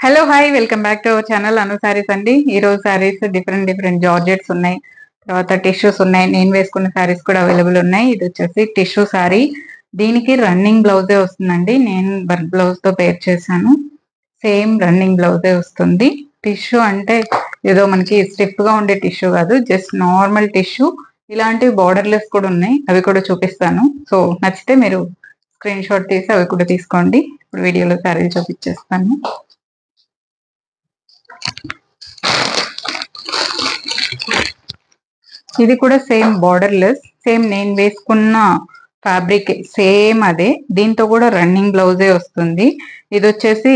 Hello hi welcome back to our channel Anu Sarees అండి. ఈ రోజు సారీస్ డిఫరెంట్ జార్జెట్స్ ఉన్నాయి, తర్వాత టిష్యూస్ ఉన్నాయి. నేను వేసుకున్న సారీస్ కూడా అవైలబుల్ ఉన్నాయి. ఇది వచ్చేసి టిష్యూ సారీ, దీనికి రన్నింగ్ బ్లౌజే వస్తుందండి. నేను వర్క్ బ్లౌజ్ తో పేర్ చేశాను. సేమ్ రన్నింగ్ బ్లౌజే వస్తుంది. టిష్యూ అంటే ఏదో మనకి స్టిఫ్ గా ఉండే టిష్యూ కాదు, జస్ట్ నార్మల్ టిష్యూ. ఇలాంటివి బార్డర్లెస్ కూడా ఉన్నాయి, అవి కూడా చూపిస్తాను. సో నచ్చితే మీరు స్క్రీన్ షాట్ తీసి అవి కూడా తీసుకోండి. ఇప్పుడు వీడియోలో సారీ చూపించేస్తాను. ఇది కూడా సేమ్ బార్డర్లెస్, సేమ్ నేను వేసుకున్న ఫ్యాబ్రిక్ సేమ్ అదే. దీంతో కూడా రన్నింగ్ బ్లౌజే వస్తుంది. ఇది వచ్చేసి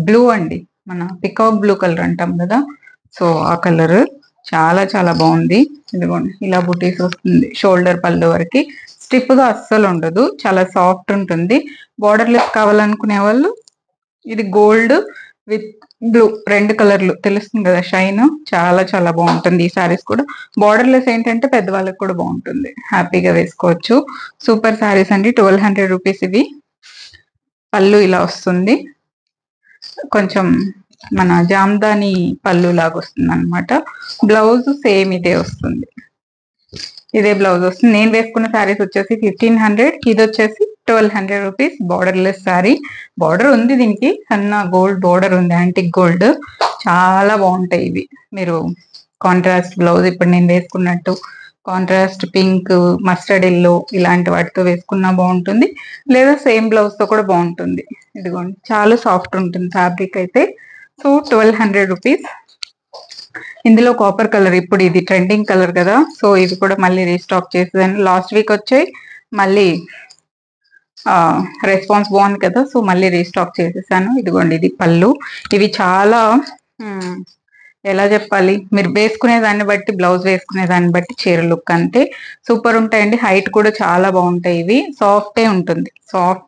బ్లూ అండి, మన పికాక్ బ్లూ కలర్ అంటాం కదా, సో ఆ కలర్ చాలా చాలా బాగుంది. ఇదిగోండి ఇలా బుటీస్ వస్తుంది షోల్డర్ పళ్ళు వరకు. స్టిఫ్ గా అస్సలు ఉండదు, చాలా సాఫ్ట్ ఉంటుంది. బార్డర్లెస్ కావాలనుకునే వాళ్ళు ఇది గోల్డ్ విత్ బ్లూ రెండు కలర్లు తెలుస్తుంది కదా, షైన్ చాలా చాలా బాగుంటుంది. ఈ సారీస్ కూడా బార్డర్లెస్ ఏంటంటే పెద్దవాళ్ళకి కూడా బాగుంటుంది, హ్యాపీగా వేసుకోవచ్చు. సూపర్ సారీస్ అండి. 1200 రూపీస్ ఇవి. పళ్ళు ఇలా వస్తుంది, కొంచెం మన జామ్దాని పళ్ళు లాగా వస్తుంది అనమాట. బ్లౌజ్ సేమ్ ఇదే వస్తుంది, ఇదే బ్లౌజ్ వస్తుంది. నేను వేసుకున్న శారీస్ వచ్చేసి 1500, ఇది వచ్చేసి 1200 రూపీస్. బార్డర్లెస్ శారీ, బార్డర్ ఉంది దీనికి, సన్న గోల్డ్ బార్డర్ ఉంది, యాంటిక్ గోల్డ్. చాలా బాగుంటాయి ఇవి. మీరు కాంట్రాస్ట్ బ్లౌజ్ ఇప్పుడు నేను వేసుకున్నట్టు కాంట్రాస్ట్ పింక్, మస్టర్డ్ ఎల్లో ఇలాంటి వాటితో వేసుకున్నా బాగుంటుంది, లేదా సేమ్ బ్లౌజ్ తో కూడా బాగుంటుంది. ఇదిగోండి చాలా సాఫ్ట్ ఉంటుంది ఫ్యాబ్రిక్ అయితే. So 1200 rupees. ఇందులో కాపర్ కలర్ ఇప్పుడు ఇది ట్రెండింగ్ కలర్ కదా, సో ఇది కూడా మళ్ళీ రీస్టాక్ చేసేదాన్ని. లాస్ట్ వీక్ వచ్చాయి, మళ్ళీ రెస్పాన్స్ బాగుంది కదా, సో మళ్ళీ రీస్టాక్ చేసేసాను. ఇదిగోండి ఇది పళ్ళు. ఇవి చాలా ఎలా చెప్పాలి, మీరు వేసుకునే దాన్ని బట్టి, బ్లౌజ్ వేసుకునే దాన్ని బట్టి చీర లుక్ అంతే సూపర్ ఉంటాయండి. హైట్ కూడా చాలా బాగుంటాయి ఇవి. సాఫ్ట్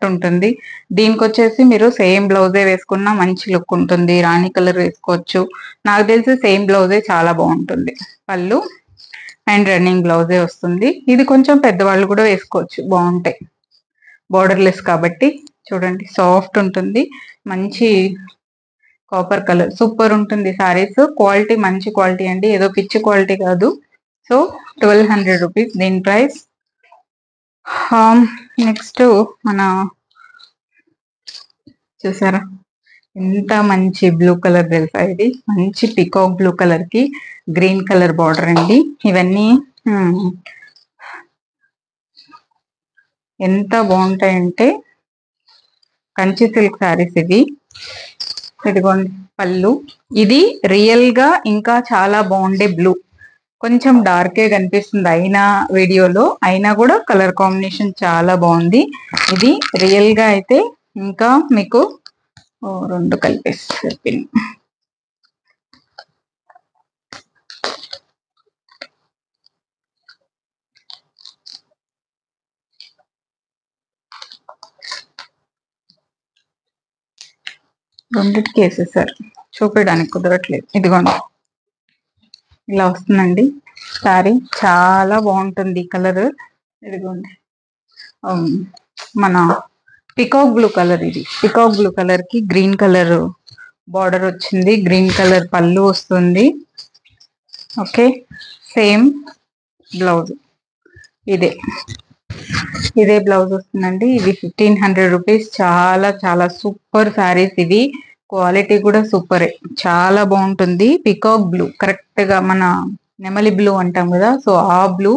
ఉంటుంది. దీనికి వచ్చేసి మీరు సేమ్ బ్లౌజే వేసుకున్నా మంచి లుక్ ఉంటుంది. రాణి కలర్ వేసుకోవచ్చు. నాకు తెలిసి సేమ్ బ్లౌజే చాలా బాగుంటుంది. పళ్ళు అండ్ రన్నింగ్ బ్లౌజే వస్తుంది. ఇది కొంచెం పెద్దవాళ్ళు కూడా వేసుకోవచ్చు, బాగుంటాయి. బార్డర్లెస్ కాబట్టి చూడండి, సాఫ్ట్ ఉంటుంది. మంచి కాపర్ కలర్, సూపర్ ఉంటుంది సారీస్. క్వాలిటీ మంచి క్వాలిటీ అండి, ఏదో పిచ్చి క్వాలిటీ కాదు. సో 1200 రూపీస్ దీని ప్రైస్. నెక్స్ట్ మన చూసారా ఎంత మంచి బ్లూ కలర్ తెలుసా, ఇది మంచి పికాక్ బ్లూ కలర్ కి గ్రీన్ కలర్ బార్డర్ అండి. ఇవన్నీ ఎంత బాగుంటాయంటే కంచి సిల్క్ శారీస్ ఇవి. ఇదిగోండి పళ్ళు. ఇది రియల్ గా ఇంకా చాలా బాగుండే బ్లూ, కొంచెం డార్కే కనిపిస్తుంది అయినా వీడియోలో, అయినా కూడా కలర్ కాంబినేషన్ చాలా బాగుంది. ఇది రియల్ గా అయితే ఇంకా మీకు రెండు కలిపేసి చెప్పింది. రెండిటికి వేసేసారు, చూపించడానికి కుదరట్లేదు. ఇదిగోండి ఇలా వస్తుందండి శారీ, చాలా బాగుంటుంది కలర్. ఇదిగోండి మన పికాక్ బ్లూ కలర్, ఇది పికాక్ బ్లూ కలర్ కి గ్రీన్ కలర్ బార్డర్ వచ్చింది, గ్రీన్ కలర్ పళ్ళు వస్తుంది. ఓకే, సేమ్ బ్లౌజ్ ఇదే బ్లౌజ్ వస్తుందండి. ఇది 1500 రూపీస్. చాలా చాలా సూపర్ శారీస్ ఇవి. క్వాలిటీ కూడా సూపరే, చాలా బాగుంటుంది. పికాక్ బ్లూ, కరెక్ట్ గా మన నెమలి బ్లూ అంటాం కదా, సో ఆ బ్లూ,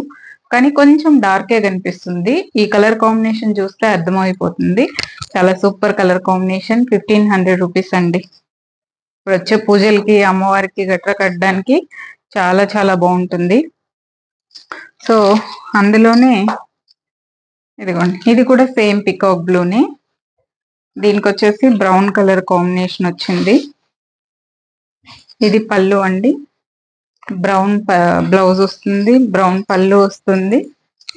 కానీ కొంచెం డార్కే కనిపిస్తుంది. ఈ కలర్ కాంబినేషన్ చూస్తే అర్థమైపోతుంది. చాలా సూపర్ కలర్ కాంబినేషన్. 1500 రూపీస్ అండి. ఇప్పుడు వచ్చే పూజలకి, అమ్మవారికి గట్రా కట్టడానికి చాలా చాలా బాగుంటుంది. సో అందులోనే ఇదిగోండి ఇది కూడా సేమ్ పికాక్ బ్లూనే. దీనికి వచ్చేసి బ్రౌన్ కలర్ కాంబినేషన్ వచ్చింది. ఇది పళ్ళు అండి, బ్రౌన్ బ్లౌజ్ వస్తుంది, బ్రౌన్ పళ్ళు వస్తుంది.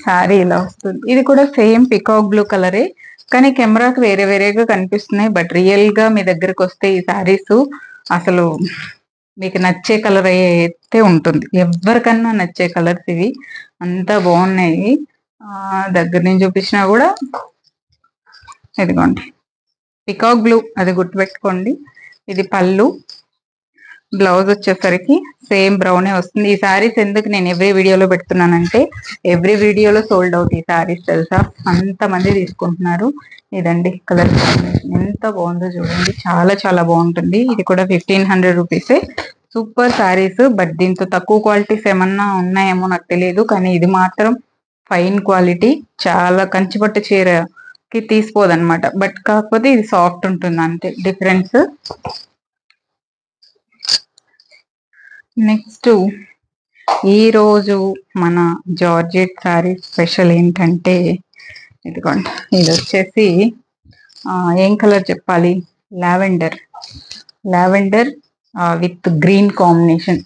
శారీ ఇలా వస్తుంది. ఇది కూడా సేమ్ పికాక్ బ్లూ కలరే, కానీ కెమెరాకి వేరే వేరేగా కనిపిస్తున్నాయి, బట్ రియల్ గా మీ దగ్గరకు వస్తే ఈ శారీస్ అసలు మీకు నచ్చే కలర్ అయితే ఉంటుంది. ఎవరికన్నా నచ్చే కలర్స్ ఇవి, అంతా బాగున్నాయి. దగ్గర నుంచి చూపించినా కూడా ఇదిగోండి పికాక్ బ్లూ, అది గుర్తుపెట్టుకోండి. ఇది పళ్ళు. బ్లౌజ్ వచ్చేసరికి సేమ్ బ్రౌనే వస్తుంది. ఈ శారీస్ ఎందుకు నేను ఎవ్రీ వీడియోలో పెడుతున్నానంటే ఎవ్రీ వీడియోలో సోల్డ్ అవుట్ ఈ శారీస్, తెలుసా, అంత మంది తీసుకుంటున్నారు. ఇదండి కలర్ కాంబినేషన్, ఎంత బాగుందో చూడండి, చాలా చాలా బాగుంటుంది. ఇది కూడా 1500 రూపీసే. సూపర్ శారీస్. బట్ దీంతో తక్కువ క్వాలిటీస్ ఏమన్నా ఉన్నాయేమో నాకు తెలియదు, కానీ ఇది మాత్రం ఫైన్ క్వాలిటీ. చాలా కంచిపట్టు చీరకి తీసిపోదన్నమాట. బట్ కాకపోతే ఇది సాఫ్ట్ ఉంటుంది, అంతే డిఫరెన్స్. నెక్స్ట్ ఈ రోజు మన జార్జెట్ శారీ స్పెషల్ ఏంటంటే ఇదిగోండి, ఇది వచ్చేసి ఏం కలర్ చెప్పాలి, lavender. Lavender with green combination,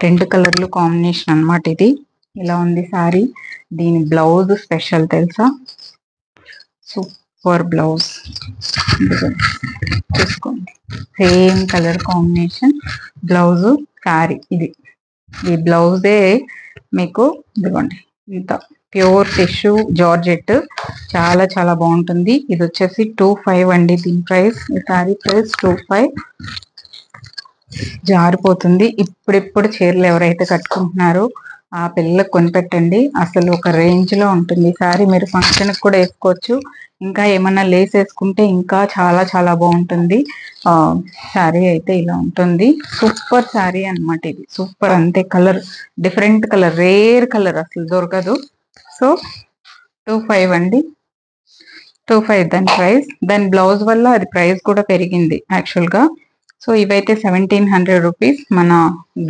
2 కలర్లు కాంబినేషన్ అన్నమాట. ఇది ఇలా ఉంది శారీ. దీని బ్లౌజ్ స్పెషల్ తెలుసా, సూపర్ బ్లౌజ్. చూసుకోండి, same colour combination blouse sari. ఇది ఈ బ్లౌజే మీకు ఇదిగోండి, ఇంత ప్యూర్ టిష్యూ జార్జెట్, చాలా చాలా బాగుంటుంది. ఇది వచ్చేసి 25 అండి దీని ప్రైస్. ఈ శారీ ప్రైస్ 25. జారిపోతుంది. ఇప్పుడిప్పుడు చీరలు ఎవరైతే కట్టుకుంటున్నారో ఆ పిల్లలకు కొనిపెట్టండి, అసలు ఒక రేంజ్ లో ఉంటుంది. ఈ శారీ మీరు ఫంక్షన్ కూడా వేసుకోవచ్చు. ఇంకా ఏమన్నా లేస్ వేసుకుంటే ఇంకా చాలా చాలా బాగుంటుంది. శారీ అయితే ఇలా ఉంటుంది. సూపర్ శారీ అన్నమాట ఇది, సూపర్ అంతే. Colour different colour, rare colour, అసలు దొరకదు. సో 25 అండి, 25 దాని ప్రైస్. దాని బ్లౌజ్ వల్ల అది ప్రైస్ కూడా పెరిగింది యాక్చువల్ గా. సో ఇవైతే 1700 రూపీస్. మన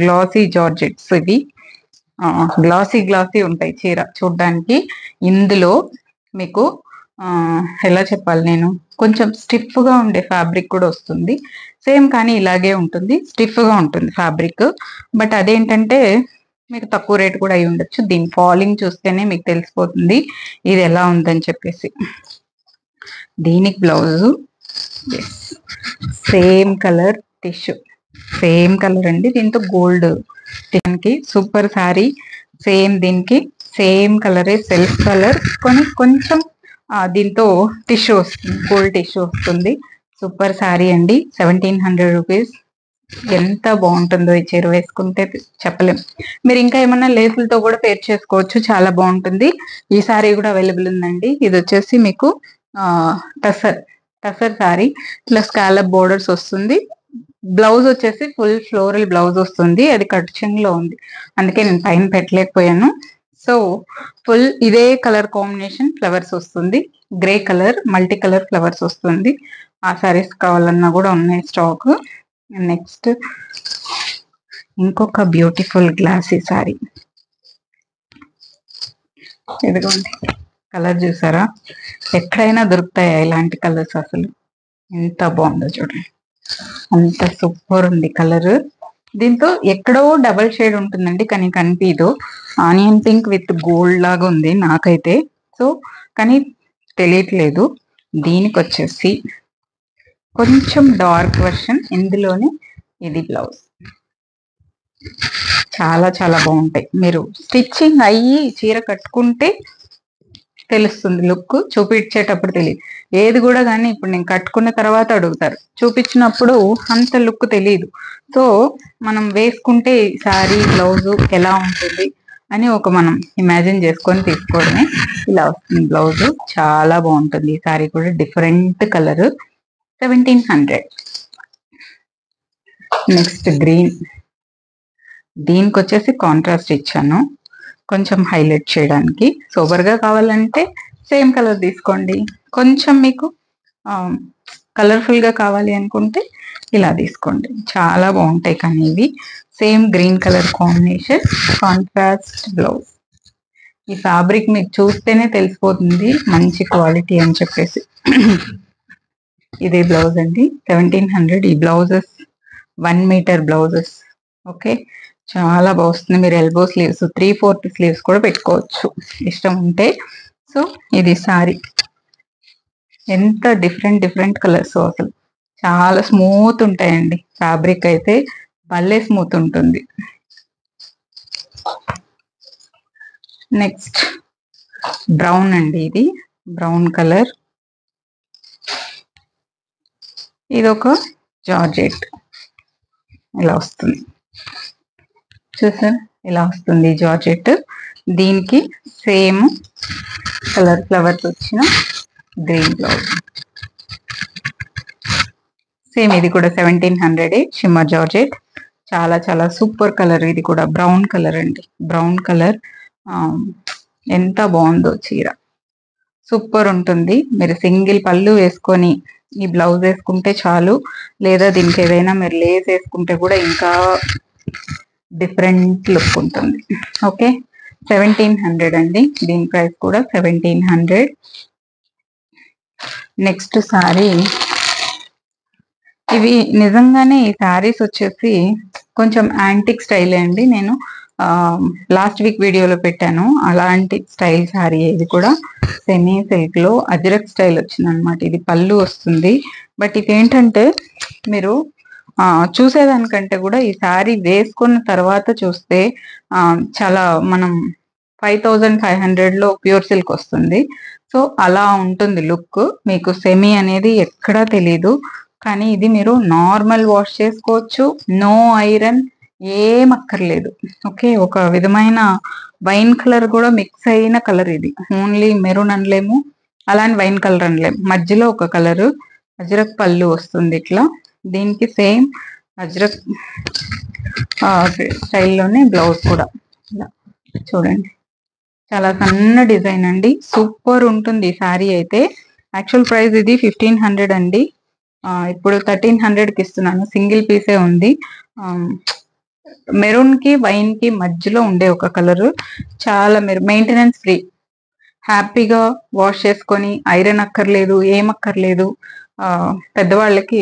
గ్లాసీ జార్జెట్స్ ఇవి. గ్లాసీ గ్లాసీ ఉంటాయి చీర చూడ్డానికి. ఇందులో మీకు ఎలా చెప్పాలి, నేను కొంచెం స్టిఫ్ గా ఉండే ఫ్యాబ్రిక్ కూడా వస్తుంది. సేమ్ కానీ ఇలాగే ఉంటుంది, స్టిఫ్ గా ఉంటుంది ఫ్యాబ్రిక్. బట్ అదేంటంటే మీకు తక్కువ రేట్ కూడా అయి ఉండొచ్చు. దీని ఫాలింగ్ చూస్తేనే మీకు తెలిసిపోతుంది ఇది ఎలా ఉందని చెప్పేసి. దీనికి blouse same colour tissue, same colour అండి. దీంతో గోల్డ్, దీనికి సూపర్ శారీ. సేమ్ దీనికి సేమ్ కలరే, సెల్ఫ్ కలర్, కొంచెం దీంతో టిష్యూ వస్తుంది, గోల్డ్ టిష్యూ వస్తుంది. సూపర్ శారీ అండి, 1700 రూపీస్. ఎంత బాగుంటుందో ఈ చీర వేసుకుంటే చెప్పలేం. మీరు ఇంకా ఏమన్నా లేసులతో కూడా పేర్ చేసుకోవచ్చు, చాలా బాగుంటుంది. ఈ శారీ కూడా అవైలబుల్ ఉందండి. ఇది వచ్చేసి మీకు టసర్ శారీ, ఇట్లా స్కాలప్ బోర్డర్స్ వస్తుంది. బ్లౌజ్ వచ్చేసి ఫుల్ ఫ్లోరల్ బ్లౌజ్ వస్తుంది. అది కట్ చెంగులో ఉంది, అందుకే నేను పైన పెట్టలేకపోయాను. సో ఫుల్ ఇదే కలర్ కాంబినేషన్ ఫ్లవర్స్ వస్తుంది, grey colour multi colour flowers వస్తుంది. ఆ శారీస్ కావాలన్నా కూడా ఉన్నాయి స్టాక్. నెక్స్ట్ ఇంకొక బ్యూటిఫుల్ గ్లాసీ శారీ. ఇదిగోండి, కలర్ చూసారా, ఎక్కడైనా దొరుకుతాయా ఇలాంటి కలర్స్? అసలు ఎంత బాగుందో చూడండి, అంత సూపర్ ఉంది కలర్. దీంతో ఎక్కడో డబల్ షేడ్ ఉంటుందండి, కానీ కనిపించదు. ఆనియన్ పింక్ విత్ గోల్డ్ లాగా ఉంది నాకైతే, సో కానీ తెలియట్లేదు. దీనికి వచ్చేసి కొంచెం డార్క్ వర్షన్, ఇందులోనే ఇది బ్లౌజ్. చాలా చాలా బాగుంటాయి. మీరు స్టిచ్చింగ్ అయ్యి చీర కట్టుకుంటే తెలుస్తుంది లుక్, చూపించేటప్పుడు తెలియదు ఏది కూడా. కానీ ఇప్పుడు నేను కట్టుకున్న తర్వాత అడుగుతారు, చూపించినప్పుడు అంత లుక్ తెలియదు. సో మనం వేసుకుంటే శారీ బ్లౌజ్ ఎలా ఉంటుంది అని మనం ఇమాజిన్ చేసుకొని తీసుకోవడమే. ఇలా వస్తుంది బ్లౌజ్, చాలా బాగుంటుంది. ఈ శారీ కూడా డిఫరెంట్ కలర్, 1700. Next green. దీనికి వచ్చేసి కాంట్రాస్ట్ ఇచ్చాను కొంచెం హైలైట్ చేయడానికి. సోబర్ గా కావాలంటే సేమ్ కలర్ తీసుకోండి, కొంచెం మీకు కలర్ఫుల్ గా కావాలి అనుకుంటే ఇలా తీసుకోండి. చాలా బాగుంటాయి కానీ ఇవి. Same green colour combination, contrast blouse. ఈ ఫ్యాబ్రిక్ మీకు చూస్తేనే తెలిసిపోతుంది మంచి క్వాలిటీ అని చెప్పేసి. ఇదే బ్లౌజ్ అండి, 1700. ఈ బ్లౌజెస్ 1 మీటర్ బ్లౌజెస్. ఓకే, చాలా బాగుంది. మీరు ఎల్బో స్లీవ్స్ 3/4 స్లీవ్స్ కూడా పెట్టుకోవచ్చు ఇష్టం ఉంటే. సో ఇది సారీ, ఎంత డిఫరెంట్ డిఫరెంట్ కలర్స్, అసలు చాలా స్మూత్ ఉంటాయండి. ఫ్యాబ్రిక్ అయితే భలే స్మూత్ ఉంటుంది. నెక్స్ట్ బ్రౌన్ అండి, ఇది బ్రౌన్ కలర్. ఇది ఒక జార్జెట్ ఇలా వస్తుంది, చూసారు ఇలా వస్తుంది జార్జెట్. దీనికి సేమ్ కలర్ ఫ్లవర్స్ వచ్చిన గ్రీన్ బ్లౌజ్. సేమ్ ఇది కూడా 1700 షిమ్మర్ జార్జెట్. చాలా చాలా సూపర్ కలర్. ఇది కూడా బ్రౌన్ కలర్ అండి, బ్రౌన్ కలర్. ఎంత బాగుందో చీర, సూపర్ ఉంటుంది. మీరు సింగిల్ పళ్ళు వేసుకొని ఈ బ్లౌజ్ వేసుకుంటే చాలు, లేదా దీనికి ఏదైనా మీరు లేస్ వేసుకుంటే కూడా ఇంకా డిఫరెంట్ లుక్ ఉంటుంది. ఓకే, 1700 అండి, దీని ప్రైస్ కూడా 1700. నెక్స్ట్ సారీ, ఇవి నిజంగానే ఈ శారీస్ వచ్చేసి కొంచెం యాంటిక్ స్టైల్ అండి. నేను లాస్ట్ వీక్ వీడియోలో పెట్టాను అలాంటి స్టైల్ శారీ. ఇది కూడా సెమీ సిల్క్ లో అజ్రక్ స్టైల్ వచ్చింది అనమాట. ఇది పళ్ళు వస్తుంది. బట్ ఇది ఏంటంటే మీరు చూసేదానికంటే కూడా ఈ శారీ వేసుకున్న తర్వాత చూస్తే చాలా మనం 5500 లో ప్యూర్ సిల్క్ వస్తుంది. సో అలా ఉంటుంది లుక్. మీకు సెమీ అనేది ఎక్కడా తెలీదు. కానీ ఇది మీరు నార్మల్ వాష్ చేసుకోవచ్చు, నో ఐరన్, ఏం అక్కర్లేదు. ఓకే, ఒక విధమైన వైన్ కలర్ కూడా మిక్స్ అయిన కలర్ ఇది. ఓన్లీ మెరూన్ అనలేము, అలానే వైన్ కలర్ అనలేము, మధ్యలో ఒక కలరు. అజ్రక్ పళ్ళు వస్తుంది ఇట్లా. దీనికి సేమ్ అజ్రక్ స్టైల్లోనే బ్లౌజ్ కూడా ఇలా చూడండి. చాలా సన్న డిజైన్ అండి, సూపర్ ఉంటుంది ఈ శారీ అయితే. యాక్చువల్ ప్రైస్ ఇది 1500 అండి, ఇప్పుడు 1300కి ఇస్తున్నాను. సింగిల్ పీసే ఉంది. మెరూన్ కి వైన్ కి మధ్యలో ఉండే ఒక కలర్. చాలా మీరు మెయింటెనెన్స్ ఫ్రీ, హ్యాపీగా వాష్ చేసుకొని ఐరన్ అక్కర్లేదు, ఏం అక్కర్లేదు. పెద్దవాళ్ళకి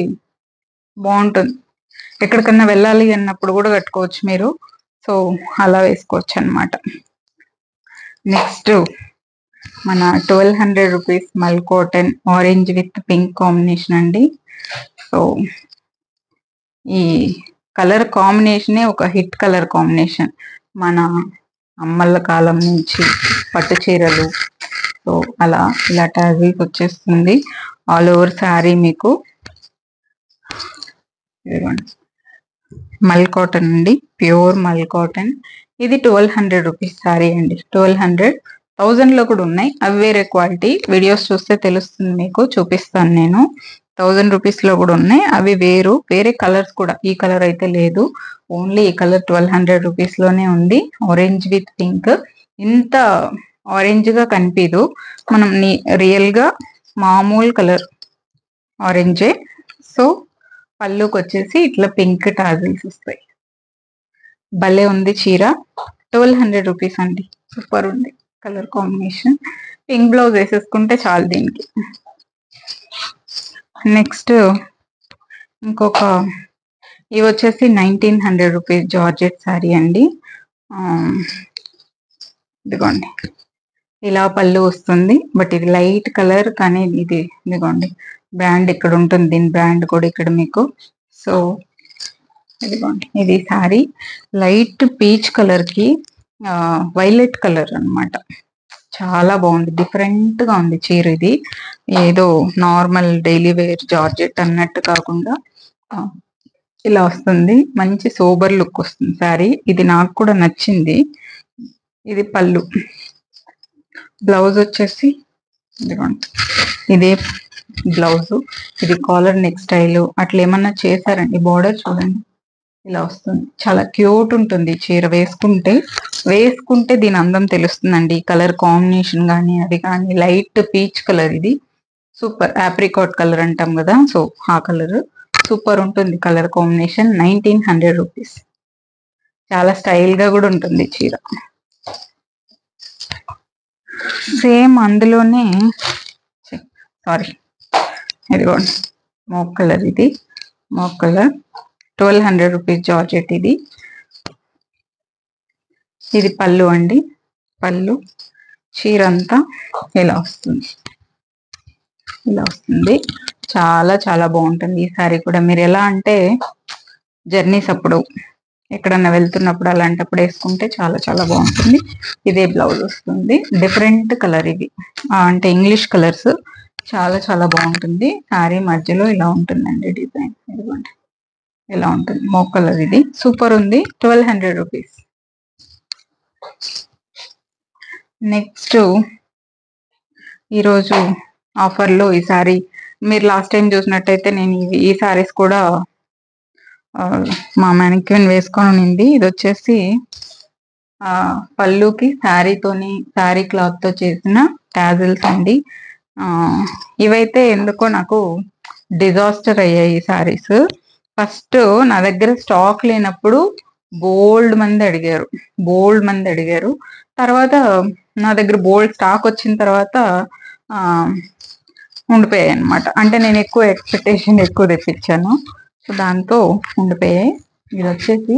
బాగుంటుంది, ఎక్కడికన్నా వెళ్ళాలి అన్నప్పుడు కూడా కట్టుకోవచ్చు మీరు. సో అలా వేసుకోవచ్చు అనమాట. నెక్స్ట్ మన 1200 రూపీస్ మల్ cotton orange with pink combination అండి. సో ఈ కలర్ కాంబినేషనే ఒక హిట్ కలర్ కాంబినేషన్. మన అమ్మల కాలం నుంచి పట్టు చీరలు, సో అలా ఇలా టాజిల్స్ వచ్చేస్తుంది ఆల్ ఓవర్ శారీ. మీకు మల్ కాటన్ అండి, ప్యూర్ మల్ కాటన్. ఇది 1200 రూపీస్ శారీ అండి. 1200, 1000 లో కూడా ఉన్నాయి, అవి వేరే క్వాలిటీ. వీడియోస్ చూస్తే తెలుస్తుంది మీకు, చూపిస్తాను నేను. 1000 రూపీస్ లో కూడా ఉన్నాయి, అవి వేరే కలర్స్ కూడా. ఈ కలర్ అయితే లేదు, ఓన్లీ ఈ కలర్ 1200 రూపీస్ లోనే ఉంది. Orange with pink. ఇంత ఆరెంజ్ గా కనిపించదు, మనం రియల్ గా మామూలు కలర్ ఆరెంజే. సో పళ్ళుకి వచ్చేసి ఇట్లా పింక్ టాజిల్స్ వస్తాయి. భలే ఉంది చీర. 1200 రూపీస్ అండి, సూపర్ ఉంది కలర్ కాంబినేషన్. పింక్ బ్లౌజ్ వేసేసుకుంటే చాలు దీనికి. నెక్స్ట్ ఇంకొక, ఇవి వచ్చేసి 1900 రూపీస్ జార్జెట్ శారీ అండి. ఇదిగోండి ఇలా పళ్ళు వస్తుంది, బట్ ఇది లైట్ కలర్. కానీ ఇది ఇదిగోండి బ్రాండ్ ఇక్కడ ఉంటుంది, దీని బ్రాండ్ కూడా ఇక్కడ మీకు. సో ఇదిగోండి, ఇది శారీ లైట్ పీచ్ కలర్ కి వైలెట్ కలర్ అన్నమాట. చాలా బాగుంది, డిఫరెంట్ గా ఉంది చీర. ఇది ఏదో నార్మల్ డైలీ వేర్ జార్జెట్ అన్నట్టు కాకుండా ఇలా వస్తుంది, మంచి సోబర్ లుక్ వస్తుంది శారీ. ఇది నాకు కూడా నచ్చింది. ఇది పళ్ళు. బ్లౌజ్ వచ్చేసి ఇదిగోండి ఇదే బ్లౌజ్. ఇది కాలర్ నెక్ స్టైల్ అట్లా ఏమన్నా చేశారండి. బార్డర్ చూడండి ఇలా వస్తుంది, చాలా క్యూట్ ఉంటుంది చీర. వేసుకుంటే దీని అందం తెలుస్తుందండి. కలర్ కాంబినేషన్ కానీ అది కానీ, లైట్ పీచ్ కలర్. ఇది సూపర్, ఆప్రికాట్ కలర్ అంటాం కదా, సో ఆ కలర్ సూపర్ ఉంటుంది కలర్ కాంబినేషన్. 1900 రూపీస్. చాలా స్టైల్ గా కూడా ఉంటుంది చీర. సేమ్ అందులోనే సారీ ఇదిగోండి మోక్ కలర్. ఇది మోక్ కలర్, 1200 రూపీస్ జార్జెట్. ఇది పళ్ళు అండి. పళ్ళు చీర అంతా ఇలా వస్తుంది, ఇలా వస్తుంది. చాలా చాలా బాగుంటుంది ఈ సారీ కూడా. మీరు ఎలా అంటే జర్నీస్ అప్పుడు ఎక్కడన్నా వెళ్తున్నప్పుడు అలాంటప్పుడు వేసుకుంటే చాలా చాలా బాగుంటుంది. ఇదే బ్లౌజ్ వస్తుంది, డిఫరెంట్ కలర్. ఇది అంటే ఇంగ్లీష్ కలర్స్, చాలా చాలా బాగుంటుంది. శారీ మధ్యలో ఇలా ఉంటుందండి డిజైన్. ఇదిగోండి ఇలా ఉంటుంది. మో కలర్ ఇది సూపర్ ఉంది. 1200 రూపీస్. నెక్స్ట్ ఈరోజు ఆఫర్లో ఈ సారీ మీరు లాస్ట్ టైం చూసినట్టయితే నేను ఈ సారీస్ కూడా మా మ్యానిక్విన్ వేసుకొని ఉంది. ఇది వచ్చేసి పళ్ళుకి శారీ క్లాత్ తో చేసిన టాజిల్స్ అండి. ఇవైతే ఎందుకో నాకు డిజాస్టర్ అయ్యాయి ఈ సారీస్. ఫస్ట్ నా దగ్గర స్టాక్ లేనప్పుడు బోల్డ్ మంది అడిగారు. తర్వాత నా దగ్గర బోల్డ్ స్టాక్ వచ్చిన తర్వాత ఉండిపోయాయి అనమాట. అంటే నేను ఎక్స్పెక్టేషన్ ఎక్కువ తెప్పించాను, సో దాంతో ఉండిపోయాయి. ఇది వచ్చేసి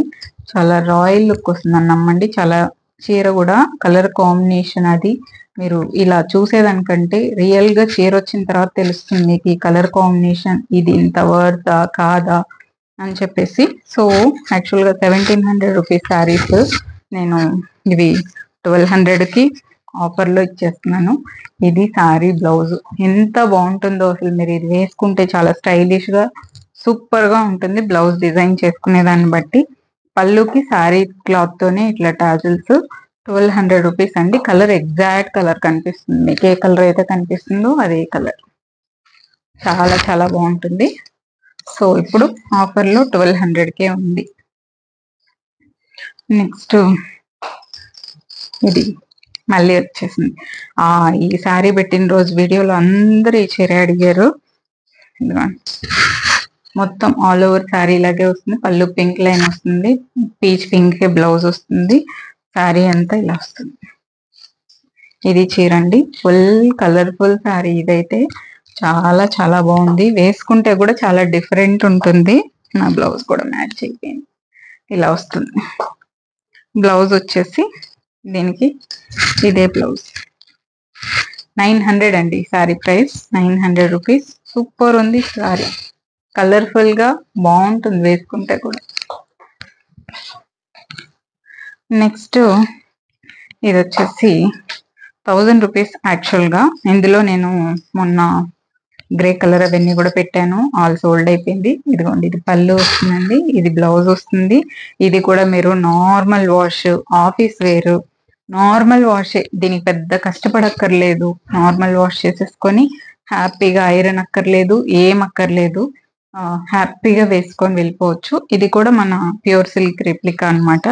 చాలా రాయల్ లుక్ వస్తుందని నమ్మండి. చాలా చీర కూడా కలర్ కాంబినేషన్ అది మీరు ఇలా చూసేదానికంటే రియల్ గా చీర వచ్చిన తర్వాత తెలుస్తుంది మీకు ఈ కలర్ కాంబినేషన్ ఇది ఇంత వర్తా కాదా అని చెప్పేసి. సో యాక్చువల్ గా 1700 రూపీస్ శారీస్ నేను ఇవి 1200 కి ఆఫర్ లో ఇచ్చేస్తున్నాను. ఇది శారీ బ్లౌజ్ ఎంత బాగుంటుందో అసలు. మీరు ఇది వేసుకుంటే చాలా స్టైలిష్ గా సూపర్ గా ఉంటుంది. బ్లౌజ్ డిజైన్ చేసుకునే దాన్ని బట్టి. పళ్ళుకి శారీ క్లాత్ తోనే ఇట్లా టాజిల్స్. 1200 రూపీస్ అండి. కలర్ ఎగ్జాక్ట్ కలర్ కనిపిస్తుంది మీకు. ఏ కలర్ అయితే కనిపిస్తుందో అదే కలర్. చాలా చాలా బాగుంటుంది. సో ఇప్పుడు ఆఫర్ లో 1200కే ఉంది. నెక్స్ట్ ఇది మళ్ళీ వచ్చేసింది. ఈ శారీ పెట్టిన రోజు వీడియోలో అందరూ ఈ చీర అడిగారు. మొత్తం ఆల్ ఓవర్ శారీ లాగే వస్తుంది. పళ్ళు పింక్ లైన్ వస్తుంది, పీచ్ పింక్ బ్లౌజ్ వస్తుంది. శారీ అంతా ఇలా వస్తుంది. ఇది చీర అండి. ఫుల్ కలర్ఫుల్ శారీ ఇదైతే చాలా చాలా బాగుంది. వేసుకుంటే కూడా చాలా డిఫరెంట్ ఉంటుంది. నా బ్లౌజ్ కూడా మ్యాచ్ అయిపోయింది. ఇలా వస్తుంది. బ్లౌజ్ వచ్చేసి దీనికి ఇదే బ్లౌజ్. 900 అండి శారీ ప్రైస్. 900 రూపీస్. సూపర్ ఉంది శారీ. కలర్ఫుల్ గా బాగుంటుంది వేసుకుంటే కూడా. నెక్స్ట్ ఇది వచ్చేసి 1000 రూపీస్ యాక్చువల్ గా. ఇందులో నేను మొన్న గ్రే కలర్ అవన్నీ కూడా పెట్టాను, ఆల్ సోల్డ్ అయిపోయింది. ఇదిగోండి ఇది పళ్ళు వస్తుందండి, ఇది బ్లౌజ్ వస్తుంది. ఇది కూడా మీరు normal wash, office wear, normal వాషే. దీనికి పెద్ద కష్టపడక్కర్లేదు. నార్మల్ వాష్ చేసేసుకొని హ్యాపీగా, ఐరన్ అక్కర్లేదు, ఏం అక్కర్లేదు, హ్యాపీగా వేసుకొని వెళ్ళిపోవచ్చు. ఇది కూడా మన ప్యూర్ సిల్క్ రెప్లికా అన్నమాట.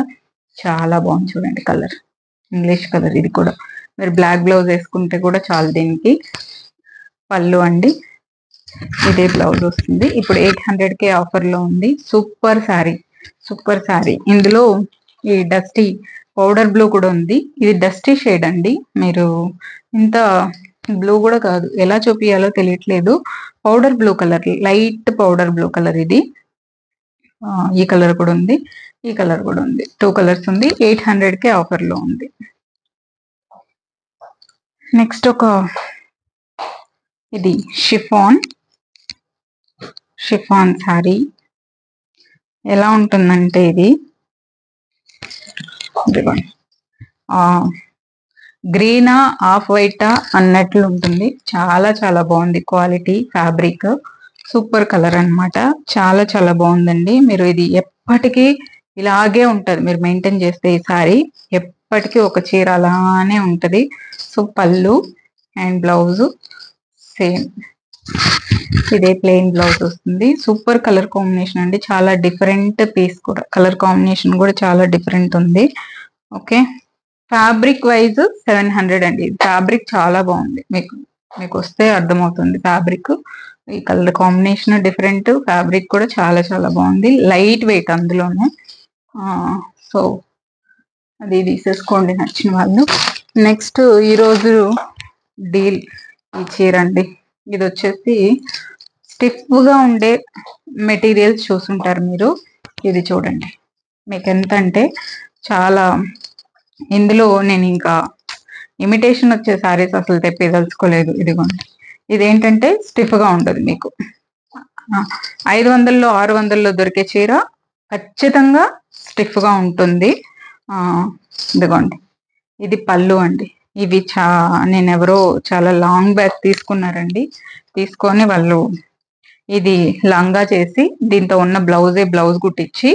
చాలా బాగుంది చూడండి కలర్, ఇంగ్లీష్ కలర్. ఇది కూడా మీరు బ్లాక్ బ్లౌజ్ వేసుకుంటే కూడా చాలు దీనికి. పళ్ళు అండి, ఇదే బ్లౌజ్ వస్తుంది. ఇప్పుడు 800కే ఆఫర్ లో ఉంది. Super sari, super sari. ఇందులో ఈ డస్టీ పౌడర్ బ్లూ కూడా ఉంది. ఇది డస్టీ షేడ్ అండి. మీరు ఇంత బ్లూ కూడా కాదు, ఎలా చూపియాలో తెలియట్లేదు. Powder blue colour, light powder blue colour ఇది. ఈ కలర్ కూడా ఉంది, ఈ కలర్ కూడా ఉంది. 2 కలర్స్ ఉంది. 800కే ఆఫర్ లో ఉంది. నెక్స్ట్ ఇది షిఫాన్ శారీ. ఎలా ఉంటుందంటే ఇది గ్రీనా ఆఫ్ వైటా అన్నట్లు ఉంటుంది. చాలా చాలా బాగుంది క్వాలిటీ. ఫ్యాబ్రిక్ సూపర్ కలర్ అన్నమాట. చాలా చాలా బాగుందండి. మీరు ఇది ఎప్పటికీ ఇలాగే ఉంటది, మీరు మెయింటైన్ చేస్తే ఈ సారీ ఎప్పటికీ ఒక చీర అలానే ఉంటది. సో పళ్ళు అండ్ బ్లౌజ్ సేమ్ ఇదే ప్లెయిన్ బ్లౌజ్ వస్తుంది. సూపర్ కలర్ కాంబినేషన్ అండి. చాలా డిఫరెంట్ పీస్ కూడా, కలర్ కాంబినేషన్ కూడా చాలా డిఫరెంట్ ఉంది. ఓకే, ఫ్యాబ్రిక్ వైజ్ 700 అండి. ఫ్యాబ్రిక్ చాలా బాగుంది. మీకు వస్తే అర్థమవుతుంది ఫ్యాబ్రిక్. ఈ కలర్ కాంబినేషన్ డిఫరెంట్, ఫ్యాబ్రిక్ కూడా చాలా చాలా బాగుంది. లైట్ వెయిట్ అందులోను. సో అది తీసేసుకోండి నచ్చిన వాళ్ళు. నెక్స్ట్ ఈరోజు డీల్ ఈ చీర అండి. ఇది వచ్చేసి స్టిఫ్ గా ఉండే మెటీరియల్స్ చూసుంటారు మీరు. ఇది చూడండి మీకు ఎంత అంటే చాలా. ఇందులో నేను ఇంకా ఇమిటేషన్ వచ్చే సారీస్ అసలు తెప్పదలుచుకోలేదు. ఇదిగోండి, ఇదేంటంటే స్టిఫ్ గా ఉండదు. మీకు 500లో 600లో దొరికే చీర ఖచ్చితంగా స్టిఫ్ గా ఉంటుంది. ఇదిగోండి, ఇది పళ్ళు అండి. ఇవి నేను ఎవరో చాలా లాంగ్ బ్యాక్ తీసుకున్నారండి. తీసుకొని వాళ్ళు ఇది లంగా చేసి దీంతో ఉన్న బ్లౌజ్ కుట్టించి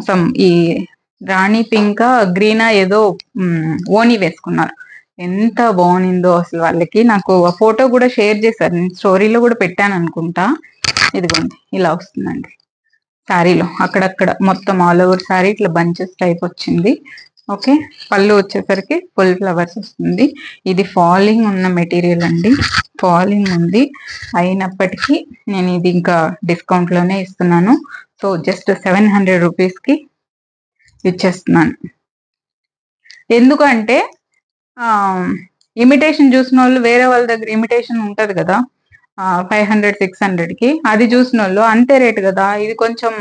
సమ్ ఈ రాణి పింక్ గ్రీనా ఏదో ఓని వేసుకున్నారు. ఎంత బాగుందో అసలు. వాళ్ళకి నాకు ఆ ఫోటో కూడా షేర్ చేశారు, నేను స్టోరీలో కూడా పెట్టాను అనుకుంటా. ఇదిగోండి ఇలా వస్తుందండి శారీలో, అక్కడక్కడ మొత్తం ఆల్ ఓవర్ శారీ ఇట్లా బంచెస్ టైప్ వచ్చింది. ఓకే, పళ్ళు వచ్చేసరికి ఫుల్ ఫ్లవర్స్ వస్తుంది. ఇది ఫాలింగ్ ఉన్న మెటీరియల్ అండి, ఫాలింగ్ ఉంది. అయినప్పటికీ నేను ఇది ఇంకా డిస్కౌంట్ లోనే ఇస్తున్నాను. సో జస్ట్ 700 రూపీస్కి ఇచ్చేస్తున్నాను. ఎందుకంటే ఇమిటేషన్ చూసిన వాళ్ళు వేరే వాళ్ళ దగ్గర ఇమిటేషన్ ఉంటది కదా 500 600కి, అది చూసిన వాళ్ళు అంతే రేటు కదా, ఇది కొంచెం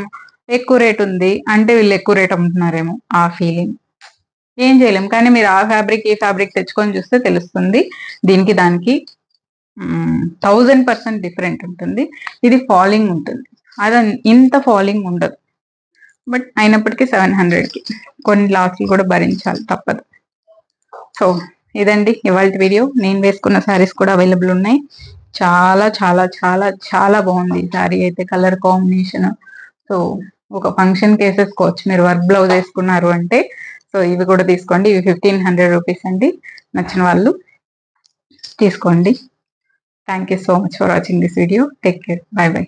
ఎక్కువ రేట్ ఉంది అంటే వీళ్ళు ఎక్కువ రేట్ అమ్ముతున్నారేమో ఆ ఫీలింగ్. ఏం చేయలేం, కానీ మీరు ఆ ఫ్యాబ్రిక్ ఈ ఫ్యాబ్రిక్ తెచ్చుకొని చూస్తే తెలుస్తుంది. దీనికి దానికి 1000% డిఫరెంట్ ఉంటుంది. ఇది ఫాలింగ్ ఉంటుంది, అది ఇంత ఫాలింగ్ ఉండదు. బట్ అయినప్పటికీ 700కి కొన్ని లాస్లు కూడా భరించాలి, తప్పదు. సో ఇదండి ఇవాళ వీడియో. నేను వేసుకున్న శారీస్ కూడా అవైలబుల్ ఉన్నాయి. చాలా చాలా చాలా చాలా బాగుంది ఈ శారీ అయితే, కలర్ కాంబినేషన్. సో ఒక ఫంక్షన్ వేసేసుకోవచ్చు మీరు, వర్క్ బ్లౌజ్ వేసుకున్నారు అంటే. సో ఇవి కూడా తీసుకోండి, ఇవి 1500 రూపీస్ అండి. నచ్చిన వాళ్ళు తీసుకోండి. Thank you so much for watching this video. Take care, by by.